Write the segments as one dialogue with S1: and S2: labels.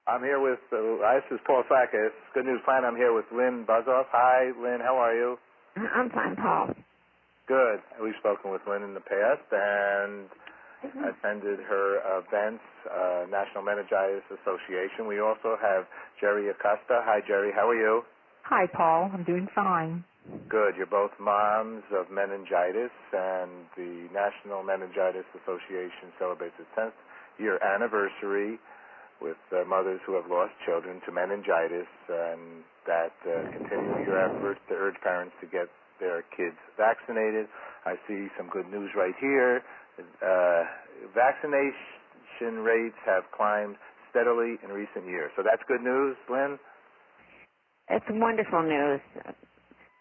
S1: I'm here with, this is Paul Sackett. Good News Planet. I'm here with Lynn Buzzoff. Hi, Lynn. How are you?
S2: I'm fine, Paul.
S1: Good. We've spoken with Lynn in the past and attended her events, National Meningitis Association. We also have Jerry Acosta. Hi, Jerry. How are you?
S3: Hi, Paul. I'm doing fine.
S1: Good. You're both moms of meningitis, and the National Meningitis Association celebrates its 10th year anniversary with mothers who have lost children to meningitis, and that continue your efforts to urge parents to get their kids vaccinated. I see some good news right here. Vaccination rates have climbed steadily in recent years. So that's good news, Lynn?
S2: It's wonderful news.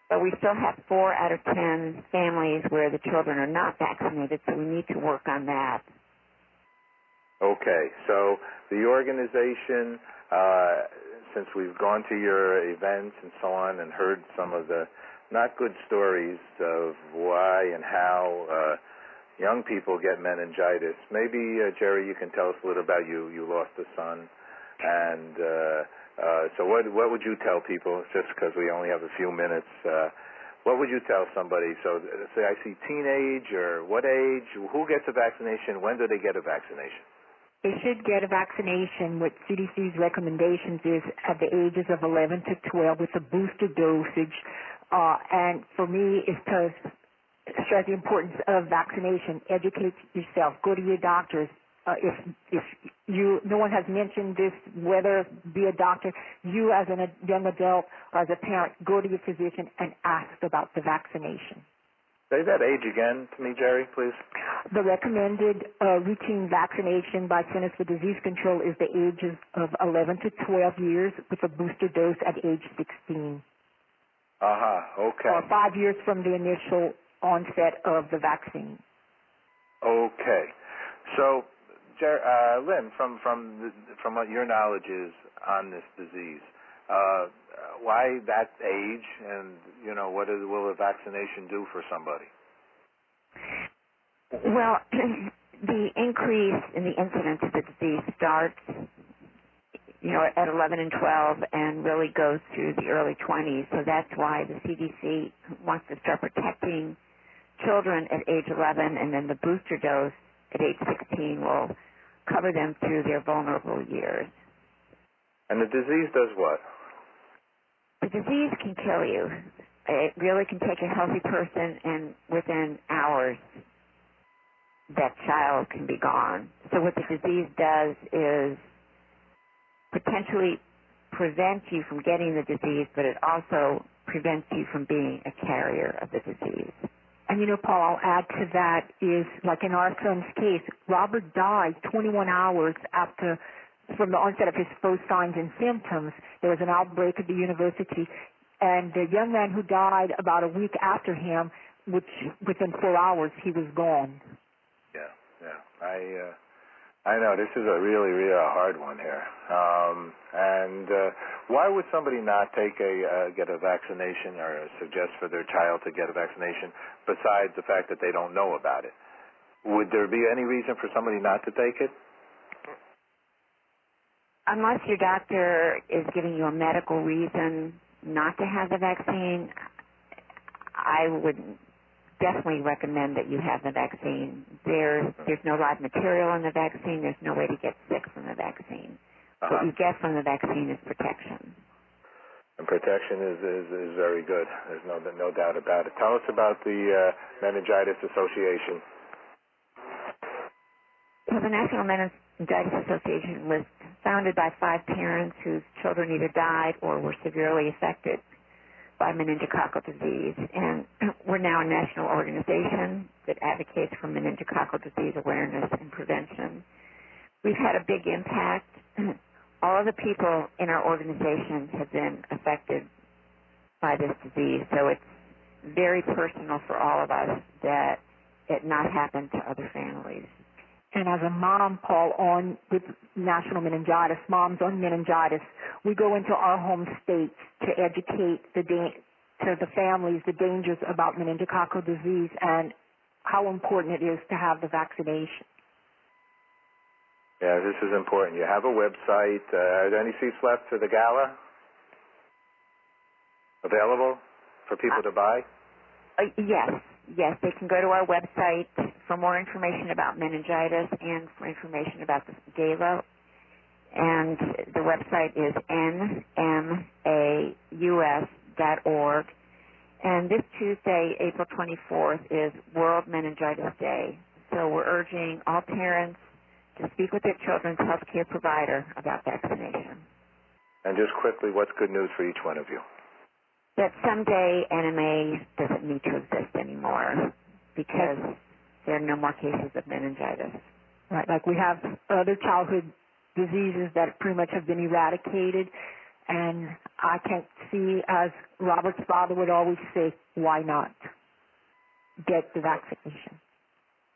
S2: But we still have 4 out of 10 families where the children are not vaccinated, so we need to work on that.
S1: Okay, so the organization, since we've gone to your events and so on and heard some of the not good stories of why and how young people get meningitis, maybe, Jerry, you can tell us a little about you. You lost a son, and so what would you tell people, just because we only have a few minutes, what would you tell somebody? So say I see teenage, or what age, who gets a vaccination, when do they get a vaccination?
S3: They should get a vaccination. What CDC's recommendations is at the ages of 11 to 12 with a booster dosage. And for me, is to stress the importance of vaccination. Educate yourself. Go to your doctors. If no one has mentioned this, whether be a doctor, you as a young adult or as a parent, go to your physician and ask about the vaccination.
S1: Say that age again to me, Jerry, please.
S3: The recommended routine vaccination by Centers for Disease Control is the ages of 11 to 12 years with a booster dose at age 16.
S1: Okay.
S3: Or 5 years from the initial onset of the vaccine.
S1: Okay. So, Lynn, from what your knowledge is on this disease, why that age, and what will a vaccination do for somebody?
S2: Well, the increase in the incidence of the disease starts, at 11 and 12 and really goes through the early 20s. So that's why the CDC wants to start protecting children at age 11, and then the booster dose at age 16 will cover them through their vulnerable years.
S1: And the disease does what?
S2: The disease can kill you. It really can take a healthy person, and within hours, that child can be gone. So what the disease does is potentially prevent you from getting the disease, but it also prevents you from being a carrier of the disease.
S3: And Paul, I'll add to that is, like in our son's case, Robert died 21 hours from the onset of his first signs and symptoms. There was an outbreak at the university, and the young man who died about a week after him, which within 4 hours, he was gone.
S1: Yeah. I know this is a really, really hard one here. And why would somebody not get a vaccination or suggest for their child to get a vaccination besides the fact that they don't know about it? Would there be any reason for somebody not to take it?
S2: Unless your doctor is giving you a medical reason not to have the vaccine, I would definitely recommend that you have the vaccine. There's no live material in the vaccine. There's no way to get sick from the vaccine. What you get from the vaccine is protection.
S1: And protection is very good. There's no doubt about it. Tell us about the Meningitis Association.
S2: Well, the National Meningitis Association was founded by 5 parents whose children either died or were severely affected by meningococcal disease. And we're now a national organization that advocates for meningococcal disease awareness and prevention. We've had a big impact. All of the people in our organization have been affected by this disease, so it's very personal for all of us that it not happen to other families.
S3: And as a mom, Paul, with National Meningitis, Moms on Meningitis, we go into our home states to educate to the families the dangers about meningococcal disease and how important it is to have the vaccination.
S1: Yeah, this is important. You have a website. Are there any seats left for the gala available for people to buy?
S2: Yes, they can go to our website for more information about meningitis and for information about the gala. And the website is nmaus.org. And this Tuesday, April 24th, is World Meningitis Day. So we're urging all parents to speak with their children's health care provider about vaccination.
S1: And just quickly, what's good news for each one of you?
S2: That someday NMA doesn't need to exist anymore because there are no more cases of meningitis.
S3: Right, like we have other childhood diseases that pretty much have been eradicated, and I can't see, as Robert's father would always say, why not get the vaccination?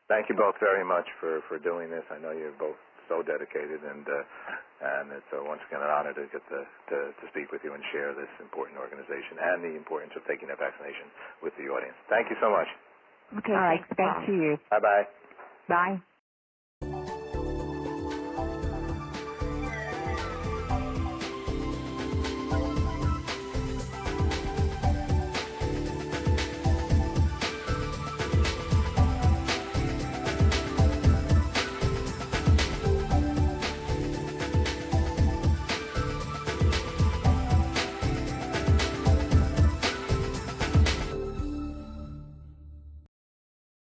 S1: Thank you both very much for doing this. I know you're both so dedicated, and it's once again an honor to get to speak with you and share this important organization and the importance of taking that vaccination with the audience. Thank you so much.
S2: Okay,
S3: all right,
S2: thanks
S3: thank you.
S1: Bye-bye.
S3: Bye.